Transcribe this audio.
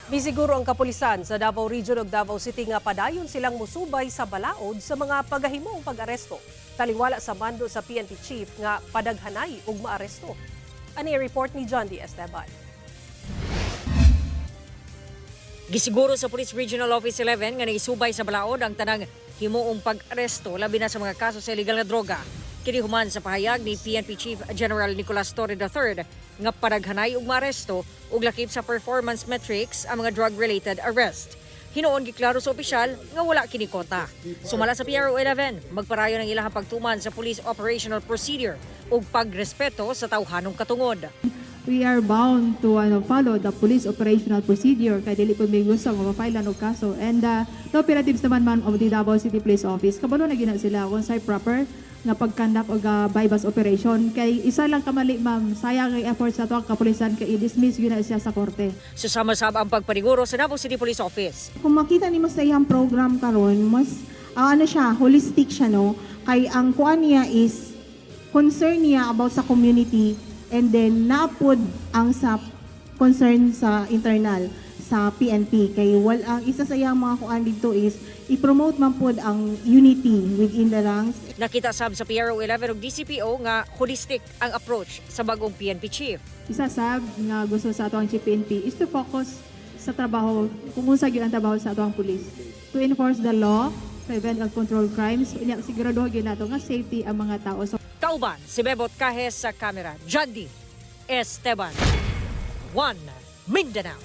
Gisiguro ang kapulisan sa Davao Region ug Davao City nga padayon silang musubay sa balaod sa mga pagahimong pag-aresto. Taliwala sa mando sa PNP Chief nga padaghanay ug maaresto. Ani report ni John D. Esteban. Gisiguro sa Police Regional Office 11 nga naisubay sa balaod ang tanang himuong pag-aresto labi na sa mga kaso sa illegal na droga. Kini human sa pahayag ni PNP Chief General Nicolas Torre III nga padaghanay ug maaresto ug lakip sa performance metrics ang mga drug-related arrest. Hinuon giklaro sa opisyal nga wala kini kota. Sumala sa PRO-11, magparayo ng ilahang pagtuman sa police operational procedure ug pagrespeto sa tawhanong katungod. We are bound to follow the police operational procedure kay dili po may gusto nga mapailan og kaso. And the operatives naman of the Davao City Police Office kabalo na gina sila kung say proper nga pag-conduct og bypass operation kay isa lang kamali ma'am sayang ang effort sa tuwang kapulisan kay i-dismiss gyud na siya sa korte. Susama-sab ang pagpaniguro sa Davao City Police Office. Kung makita nimo sa iyang program karon, mas siya, holistic siya no. Kay ang kuan niya is concern niya about sa community and then naapod ang sa concern sa internal sa PNP kay ang isa sa iyang mga kuan dito is i-promote man pod ang unity within the ranks. Nakita sab sa PRO-11 ug DCPO nga holistic ang approach sa bag-ong PNP Chief. Isa sab nga gusto sa atong Chief PNP is to focus sa trabaho kung unsa gyud ang trabaho sa atong police to enforce the law, prevent and control crimes, unya siguraduha gyud nato nga safety ang mga tao. So, Kauban si Bebot Kahes sa kamera. John D. Esteban. 1 Mindanao.